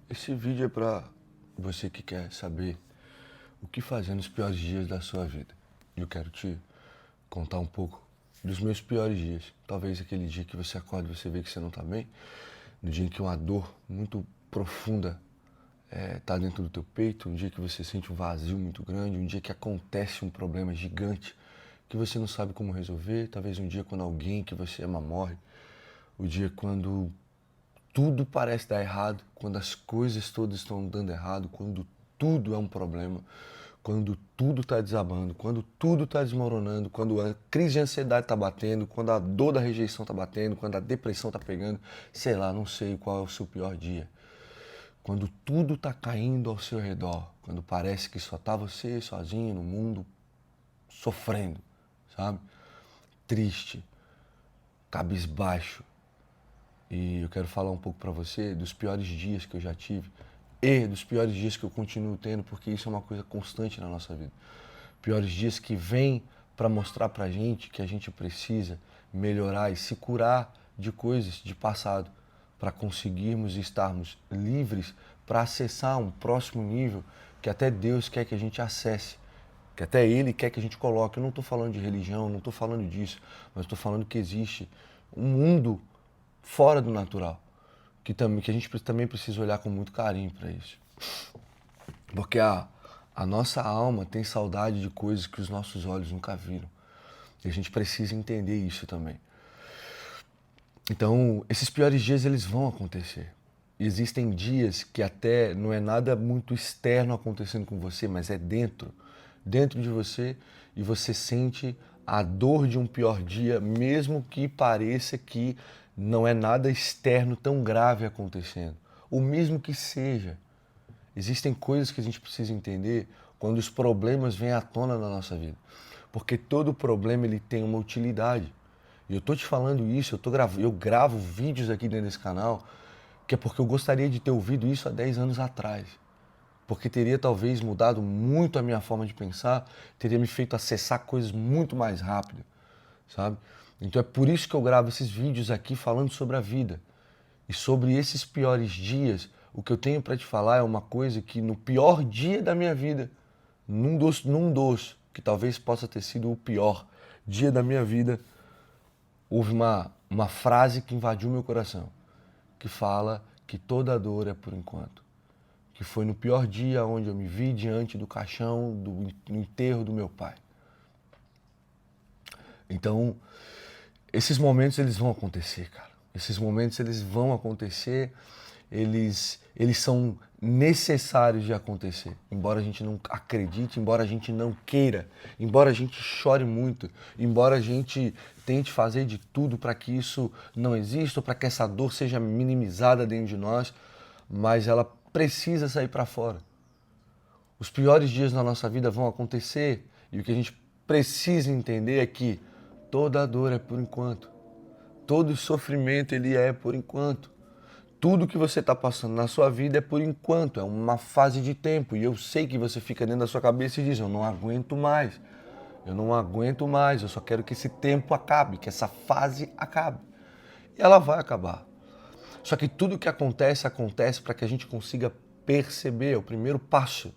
Esse vídeo é para você que quer saber o que fazer nos piores dias da sua vida. E eu quero te contar um pouco dos meus piores dias. Talvez aquele dia que você acorda e você vê que você não está bem, no dia em que uma dor muito profunda está dentro do teu peito, um dia que você sente um vazio muito grande, um dia que acontece um problema gigante que você não sabe como resolver, talvez um dia quando alguém que você ama morre, o dia quando tudo parece dar errado, quando as coisas todas estão dando errado, quando tudo é um problema, quando tudo está desabando, quando tudo está desmoronando, quando a crise de ansiedade está batendo, quando a dor da rejeição está batendo, quando a depressão está pegando, sei lá, não sei qual é o seu pior dia. Quando tudo está caindo ao seu redor, quando parece que só está você sozinho no mundo sofrendo, sabe? Triste, cabisbaixo. E eu quero falar um pouco para você dos piores dias que eu já tive e dos piores dias que eu continuo tendo, porque isso é uma coisa constante na nossa vida. Piores dias que vêm para mostrar pra gente que a gente precisa melhorar e se curar de coisas de passado para conseguirmos estarmos livres para acessar um próximo nível que até Deus quer que a gente acesse, que até Ele quer que a gente coloque. Eu não estou falando de religião, não estou falando disso, mas estou falando que existe um mundo fora do natural, que a gente também precisa olhar com muito carinho para isso. Porque a nossa alma tem saudade de coisas que os nossos olhos nunca viram. E a gente precisa entender isso também. Então, esses piores dias, eles vão acontecer. E existem dias que até não é nada muito externo acontecendo com você, mas é dentro de você, e você sente a dor de um pior dia, mesmo que pareça que não é nada externo tão grave acontecendo. O mesmo que seja. Existem coisas que a gente precisa entender quando os problemas vêm à tona na nossa vida. Porque todo problema ele tem uma utilidade. E eu tô te falando isso, eu gravo vídeos aqui dentro desse canal, que é porque eu gostaria de ter ouvido isso há 10 anos atrás. Porque teria talvez mudado muito a minha forma de pensar, teria me feito acessar coisas muito mais rápido, sabe? Então é por isso que eu gravo esses vídeos aqui falando sobre a vida. E sobre esses piores dias, o que eu tenho para te falar é uma coisa que no pior dia da minha vida, num dos, que talvez possa ter sido o pior dia da minha vida, houve uma frase que invadiu meu coração, que fala que toda dor é por enquanto. Que foi no pior dia onde eu me vi diante do caixão do enterro do meu pai. Então, esses momentos eles vão acontecer, cara. Esses momentos eles vão acontecer, eles são necessários de acontecer. Embora a gente não acredite, embora a gente não queira, embora a gente chore muito, embora a gente tente fazer de tudo para que isso não exista, ou para que essa dor seja minimizada dentro de nós, mas ela precisa sair para fora. Os piores dias na nossa vida vão acontecer e o que a gente precisa entender é que toda dor é por enquanto. Todo sofrimento ele é por enquanto. Tudo que você está passando na sua vida é por enquanto, é uma fase de tempo. E eu sei que você fica dentro da sua cabeça e diz, eu não aguento mais. Eu não aguento mais, eu só quero que esse tempo acabe, que essa fase acabe. E ela vai acabar. Só que tudo que acontece, acontece para que a gente consiga perceber, é o primeiro passo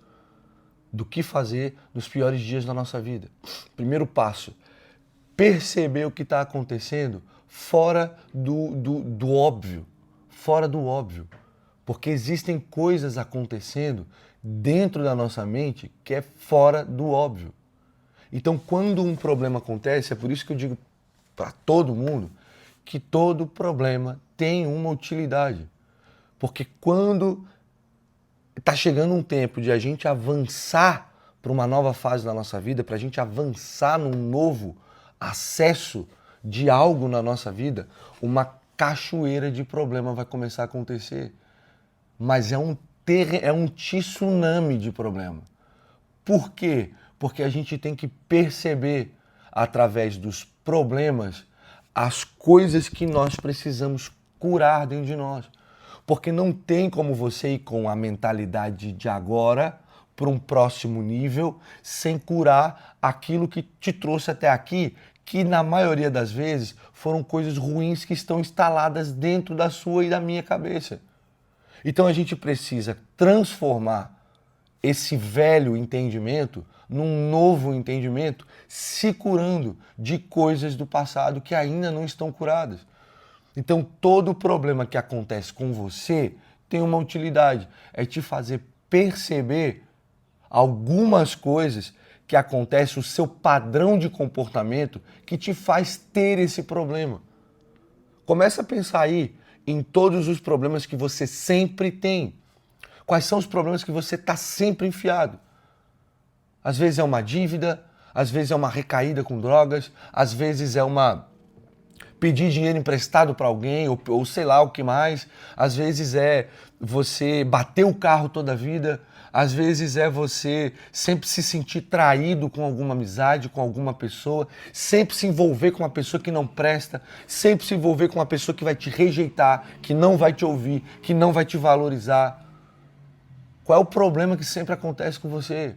do que fazer nos piores dias da nossa vida. Primeiro passo, perceber o que está acontecendo fora do óbvio. Fora do óbvio. Porque existem coisas acontecendo dentro da nossa mente que é fora do óbvio. Então, quando um problema acontece, é por isso que eu digo para todo mundo que todo problema tem uma utilidade. Porque quando está chegando um tempo de a gente avançar para uma nova fase da nossa vida, para a gente avançar num novo acesso de algo na nossa vida, uma cachoeira de problema vai começar a acontecer. Mas é um tsunami de problema. Por quê? Porque a gente tem que perceber, através dos problemas, as coisas que nós precisamos curar dentro de nós. Porque não tem como você ir com a mentalidade de agora para um próximo nível sem curar aquilo que te trouxe até aqui, que na maioria das vezes foram coisas ruins que estão instaladas dentro da sua e da minha cabeça. Então a gente precisa transformar esse velho entendimento num novo entendimento, se curando de coisas do passado que ainda não estão curadas. Então todo problema que acontece com você tem uma utilidade, é te fazer perceber algumas coisas que acontecem, o seu padrão de comportamento que te faz ter esse problema. Começa a pensar aí em todos os problemas que você sempre tem. Quais são os problemas que você está sempre enfiado? Às vezes é uma dívida, às vezes é uma recaída com drogas, às vezes é uma pedir dinheiro emprestado para alguém, ou sei lá o que mais. Às vezes é você bater o carro toda a vida. Às vezes é você sempre se sentir traído com alguma amizade, com alguma pessoa, sempre se envolver com uma pessoa que não presta, sempre se envolver com uma pessoa que vai te rejeitar, que não vai te ouvir, que não vai te valorizar. Qual é o problema que sempre acontece com você?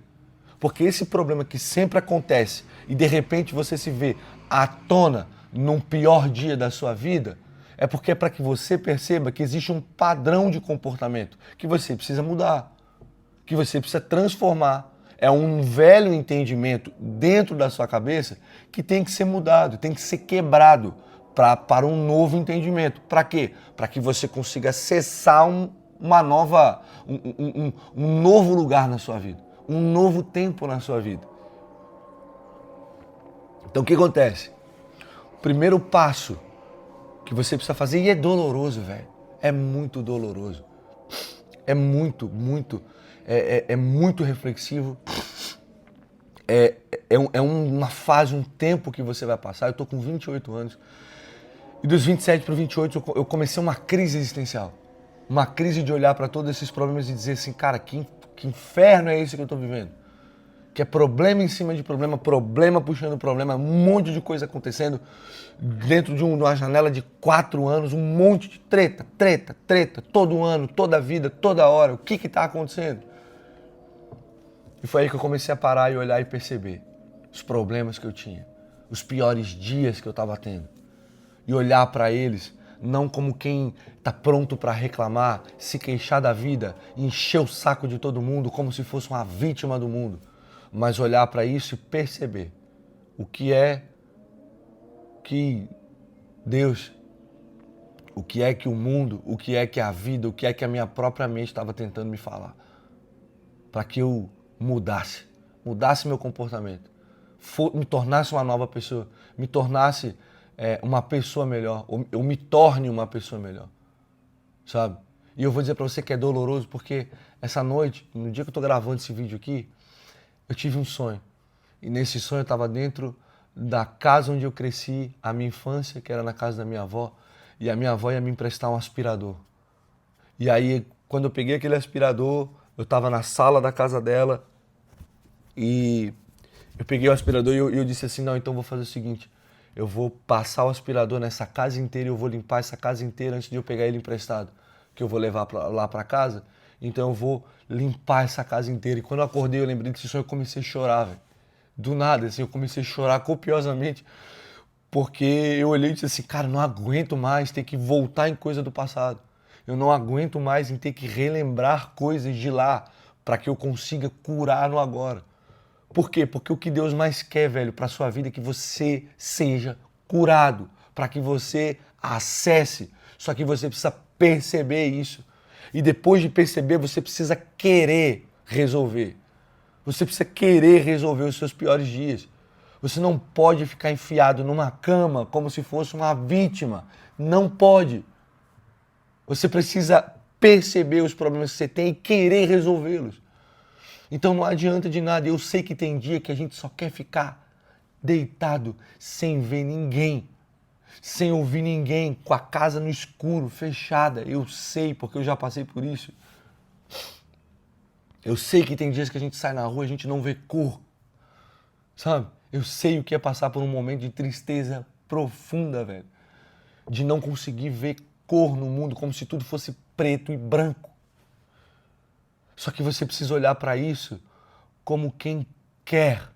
Porque esse problema que sempre acontece e de repente você se vê à tona num pior dia da sua vida, é porque é para que você perceba que existe um padrão de comportamento que você precisa mudar, que você precisa transformar. É um velho entendimento dentro da sua cabeça que tem que ser mudado, tem que ser quebrado para um novo entendimento. Para quê? Para que você consiga acessar um novo lugar na sua vida, um novo tempo na sua vida. Então o que acontece? O primeiro passo que você precisa fazer, e é doloroso, velho, é muito doloroso, é muito reflexivo, é uma fase, um tempo que você vai passar. Eu tô com 28 anos e dos 27 para 28 eu comecei uma crise existencial. Uma crise de olhar para todos esses problemas e dizer assim, cara, que inferno é esse que eu tô vivendo? Que é problema em cima de problema, problema puxando problema, um monte de coisa acontecendo dentro de uma janela de 4 anos, um monte de treta, todo ano, toda a vida, toda hora. O que tá acontecendo? E foi aí que eu comecei a parar e olhar e perceber os problemas que eu tinha, os piores dias que eu estava tendo. E olhar para eles não como quem está pronto para reclamar, se queixar da vida, encher o saco de todo mundo como se fosse uma vítima do mundo, mas olhar para isso e perceber o que é que Deus, o que é que o mundo, o que é que a vida, o que é que a minha própria mente estava tentando me falar. Para que eu mudasse meu comportamento, me tornasse uma nova pessoa, me tornasse uma pessoa melhor, ou eu me torne uma pessoa melhor, sabe? E eu vou dizer para você que é doloroso porque essa noite, no dia que eu tô gravando esse vídeo aqui, eu tive um sonho. E nesse sonho eu estava dentro da casa onde eu cresci, a minha infância, que era na casa da minha avó, e a minha avó ia me emprestar um aspirador. E aí, quando eu peguei aquele aspirador, eu estava na sala da casa dela e eu peguei o aspirador e eu disse assim, não, então eu vou fazer o seguinte, eu vou passar o aspirador nessa casa inteira e eu vou limpar essa casa inteira antes de eu pegar ele emprestado, que eu vou levar lá para casa. Então eu vou limpar essa casa inteira. E quando eu acordei, eu lembrei desse sonho, eu comecei a chorar, velho. Do nada, assim, eu comecei a chorar copiosamente, porque eu olhei e disse assim, cara, não aguento mais ter que voltar em coisa do passado. Eu não aguento mais em ter que relembrar coisas de lá para que eu consiga curar no agora. Por quê? Porque o que Deus mais quer, velho, para sua vida é que você seja curado, para que você acesse. Só que você precisa perceber isso. E depois de perceber, você precisa querer resolver. Você precisa querer resolver os seus piores dias. Você não pode ficar enfiado numa cama como se fosse uma vítima. Não pode. Você precisa perceber os problemas que você tem e querer resolvê-los. Então não adianta de nada. Eu sei que tem dia que a gente só quer ficar deitado sem ver ninguém, sem ouvir ninguém, com a casa no escuro, fechada. Eu sei, porque eu já passei por isso. Eu sei que tem dias que a gente sai na rua e a gente não vê cor, sabe? Eu sei o que é passar por um momento de tristeza profunda, velho. De não conseguir ver cor no mundo, como se tudo fosse preto e branco. Só que você precisa olhar para isso como quem quer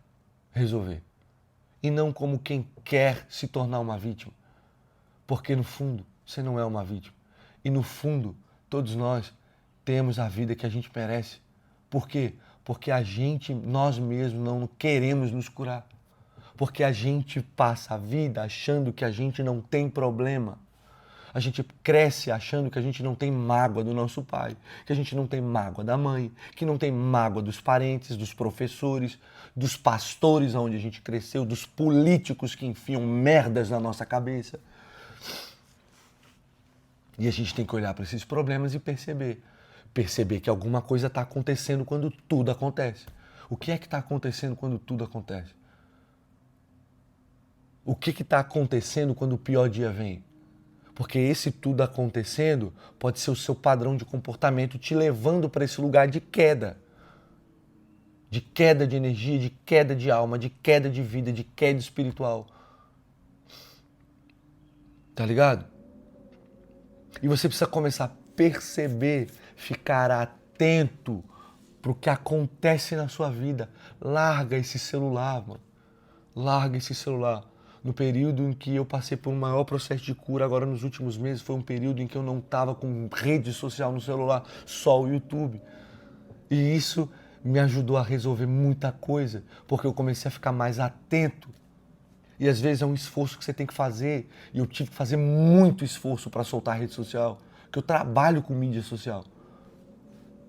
resolver. E não como quem quer se tornar uma vítima. Porque no fundo, você não é uma vítima. E no fundo, todos nós temos a vida que a gente merece. Por quê? Porque nós mesmos, não queremos nos curar. Porque a gente passa a vida achando que a gente não tem problema. A gente cresce achando que a gente não tem mágoa do nosso pai, que a gente não tem mágoa da mãe, que não tem mágoa dos parentes, dos professores, dos pastores onde a gente cresceu, dos políticos que enfiam merdas na nossa cabeça. E a gente tem que olhar para esses problemas e perceber que alguma coisa está acontecendo quando tudo acontece. O que é que está acontecendo quando tudo acontece? O que está acontecendo quando o pior dia vem? Porque esse tudo acontecendo pode ser o seu padrão de comportamento te levando para esse lugar de queda. De queda de energia, de queda de alma, de queda de vida, de queda espiritual. Tá ligado? E você precisa começar a perceber, ficar atento pro que acontece na sua vida. Larga esse celular, mano. Larga esse celular. No período em que eu passei por um maior processo de cura, agora nos últimos meses, foi um período em que eu não estava com rede social no celular, só o YouTube. E isso me ajudou a resolver muita coisa, porque eu comecei a ficar mais atento. E às vezes é um esforço que você tem que fazer, e eu tive que fazer muito esforço para soltar a rede social, porque eu trabalho com mídia social.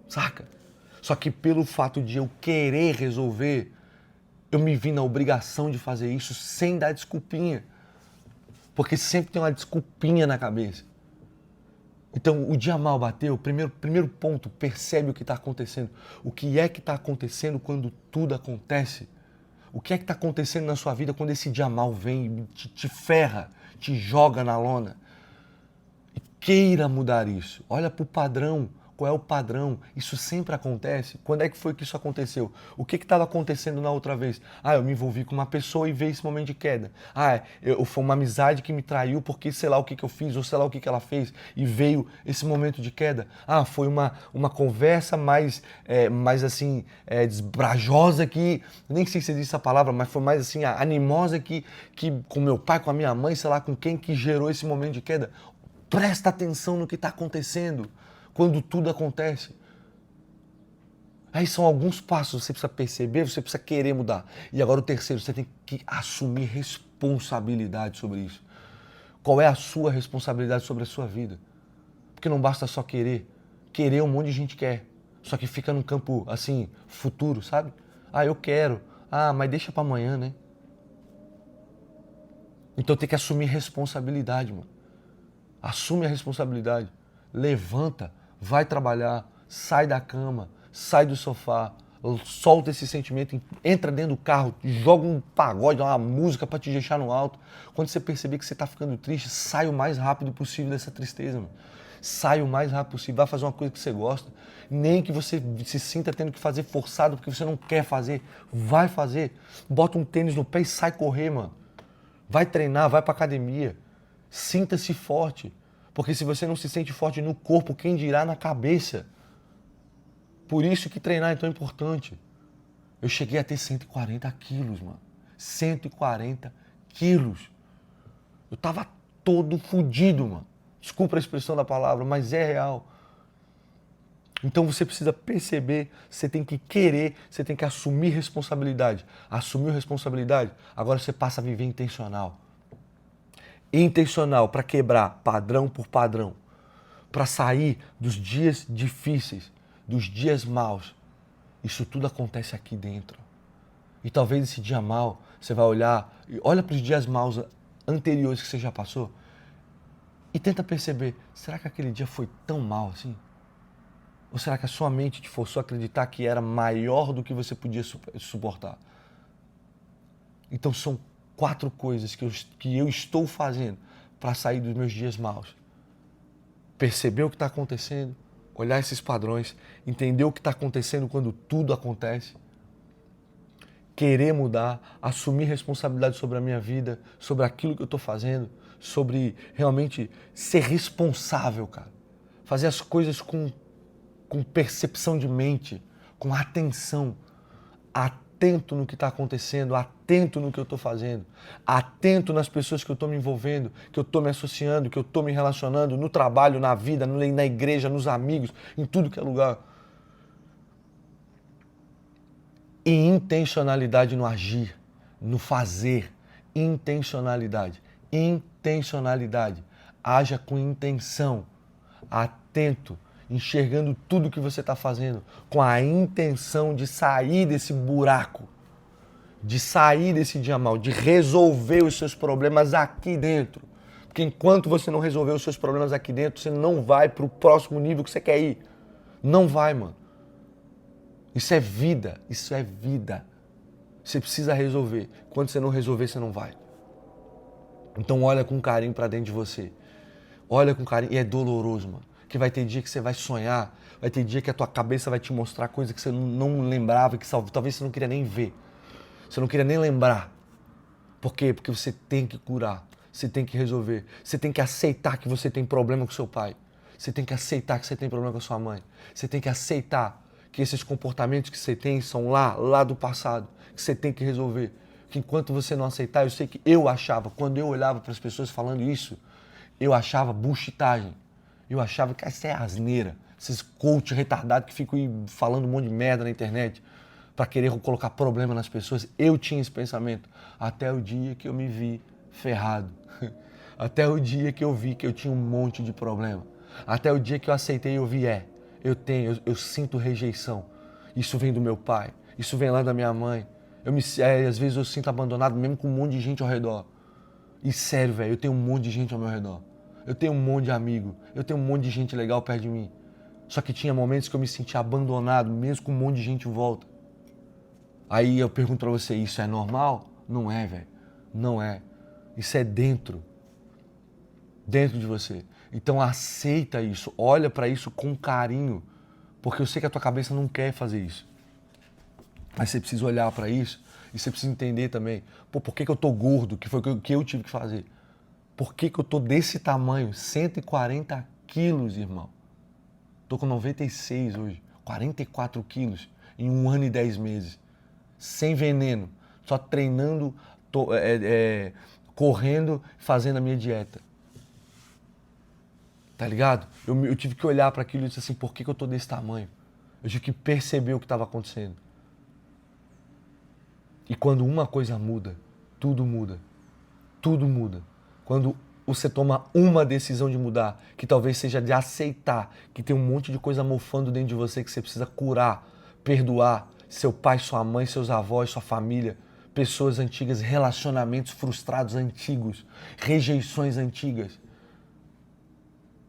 Saca? Só que pelo fato de eu querer resolver, eu me vi na obrigação de fazer isso sem dar desculpinha. Porque sempre tem uma desculpinha na cabeça. Então, o dia mal bateu, primeiro ponto, percebe o que está acontecendo. O que é que está acontecendo quando tudo acontece? O que é que está acontecendo na sua vida quando esse dia mal vem, te ferra, te joga na lona? E queira mudar isso. Olha para o padrão. Qual é o padrão? Isso sempre acontece. Quando é que foi que isso aconteceu? O que estava acontecendo na outra vez? Eu me envolvi com uma pessoa e veio esse momento de queda. Foi uma amizade que me traiu porque sei lá o que eu fiz ou sei lá o que ela fez e veio esse momento de queda. Foi uma conversa mais assim, desbrajosa que, nem sei se existe essa palavra, mas foi mais assim, animosa que com meu pai, com a minha mãe, sei lá com quem que gerou esse momento de queda. Presta atenção no que está acontecendo. Quando tudo acontece. Aí são alguns passos, você precisa perceber, você precisa querer mudar. E agora o terceiro, você tem que assumir responsabilidade sobre isso. Qual é a sua responsabilidade sobre a sua vida? Porque não basta só querer. Querer um monte de gente quer. Só que fica num campo, assim, futuro, sabe? Eu quero. Mas deixa pra amanhã, né? Então tem que assumir responsabilidade, mano. Assume a responsabilidade. Levanta. Vai trabalhar, sai da cama, sai do sofá, solta esse sentimento, entra dentro do carro, joga um pagode, uma música para te deixar no alto. Quando você perceber que você está ficando triste, sai o mais rápido possível dessa tristeza, mano. Sai o mais rápido possível, vai fazer uma coisa que você gosta. Nem que você se sinta tendo que fazer forçado porque você não quer fazer. Vai fazer. Bota um tênis no pé e sai correr, mano. Vai treinar, vai pra academia. Sinta-se forte. Porque se você não se sente forte no corpo, quem dirá na cabeça? Por isso que treinar é tão importante. Eu cheguei a ter 140 quilos, mano. 140 quilos. Eu tava todo fodido, mano. Desculpa a expressão da palavra, mas é real. Então você precisa perceber, você tem que querer, você tem que assumir responsabilidade. Assumiu responsabilidade, agora você passa a viver intencional. Intencional para quebrar padrão por padrão, para sair dos dias difíceis, dos dias maus. Isso tudo acontece aqui dentro. E talvez esse dia mau, você vai olhar, olha para os dias maus anteriores que você já passou e tenta perceber, será que aquele dia foi tão mal assim? Ou será que a sua mente te forçou a acreditar que era maior do que você podia suportar? Então são 4 coisas que eu estou fazendo para sair dos meus dias maus. Perceber o que está acontecendo, olhar esses padrões, entender o que está acontecendo quando tudo acontece, querer mudar, assumir responsabilidade sobre a minha vida, sobre aquilo que eu estou fazendo, sobre realmente ser responsável, cara. Fazer as coisas com percepção de mente, com atenção. atento no que está acontecendo, atento no que eu estou fazendo, atento nas pessoas que eu estou me envolvendo, que eu estou me associando, que eu estou me relacionando, no trabalho, na vida, na igreja, nos amigos, em tudo que é lugar. E intencionalidade no agir, no fazer. Intencionalidade. Intencionalidade. Haja com intenção, atento, enxergando tudo que você está fazendo, com a intenção de sair desse buraco, de sair desse dia mal, de resolver os seus problemas aqui dentro. Porque enquanto você não resolver os seus problemas aqui dentro, você não vai para o próximo nível que você quer ir. Não vai, mano. Isso é vida, isso é vida. Você precisa resolver. Quando você não resolver, você não vai. Então olha com carinho para dentro de você. Olha com carinho. E é doloroso, mano. Que vai ter dia que você vai sonhar, vai ter dia que a tua cabeça vai te mostrar coisas que você não lembrava, que talvez você não queria nem ver. Você não queria nem lembrar. Por quê? Porque você tem que curar. Você tem que resolver. Você tem que aceitar que você tem problema com seu pai. Você tem que aceitar que você tem problema com a sua mãe. Você tem que aceitar que esses comportamentos que você tem são lá do passado, que você tem que resolver. Que enquanto você não aceitar, eu sei que eu achava, quando eu olhava para as pessoas falando isso, eu achava bullshitagem. Eu achava que essa é asneira. Esses coach retardados que ficam falando um monte de merda na internet para querer colocar problema nas pessoas. Eu tinha esse pensamento. Até o dia que eu me vi ferrado. Até o dia que eu vi que eu tinha um monte de problema. Até o dia que eu aceitei e eu vi, eu sinto rejeição. Isso vem do meu pai. Isso vem lá da minha mãe. Às vezes eu sinto abandonado mesmo com um monte de gente ao redor. E sério, velho, eu tenho um monte de gente ao meu redor. Eu tenho um monte de amigo. Eu tenho um monte de gente legal perto de mim. Só que tinha momentos que eu me sentia abandonado, mesmo com um monte de gente em volta. Aí eu pergunto pra você, isso é normal? Não é, velho. Não é. Isso é dentro de você. Então aceita isso, olha pra isso com carinho, porque eu sei que a tua cabeça não quer fazer isso. Mas você precisa olhar pra isso e você precisa entender também, por que eu tô gordo, que foi o que eu tive que fazer? Por que eu tô desse tamanho? 140 quilos, irmão. Tô com 96 hoje, 44 quilos em 1 ano e 10 meses. Sem veneno, só treinando, correndo, fazendo a minha dieta. Tá ligado? Eu tive que olhar para aquilo e dizer assim, por que eu tô desse tamanho? Eu tive que perceber o que estava acontecendo. E quando uma coisa muda, tudo muda. Tudo muda. Quando você toma uma decisão de mudar, que talvez seja de aceitar que tem um monte de coisa mofando dentro de você que você precisa curar, perdoar, seu pai, sua mãe, seus avós, sua família, pessoas antigas, relacionamentos frustrados antigos, rejeições antigas.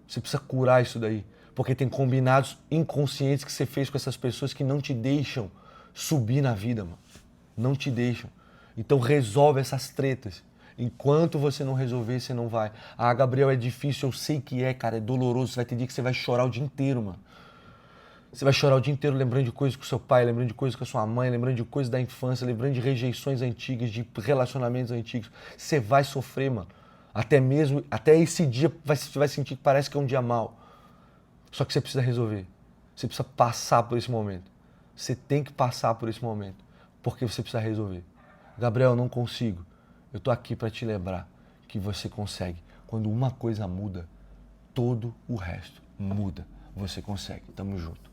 Você precisa curar isso daí, porque tem combinados inconscientes que você fez com essas pessoas que não te deixam subir na vida, mano. Não te deixam. Então resolve essas tretas. Enquanto você não resolver, você não vai. Ah, Gabriel, é difícil, eu sei que é, cara, é doloroso. Você vai ter dia que você vai chorar o dia inteiro, mano. Você vai chorar o dia inteiro lembrando de coisas com seu pai, lembrando de coisas com a sua mãe, lembrando de coisas da infância, lembrando de rejeições antigas, de relacionamentos antigos. Você vai sofrer, mano. Até esse dia você vai sentir que parece que é um dia mau. Só que você precisa resolver. Você precisa passar por esse momento. Você tem que passar por esse momento. Porque você precisa resolver. Gabriel, eu não consigo. Eu tô aqui para te lembrar que você consegue. Quando uma coisa muda, todo o resto muda. Você consegue. Tamo junto.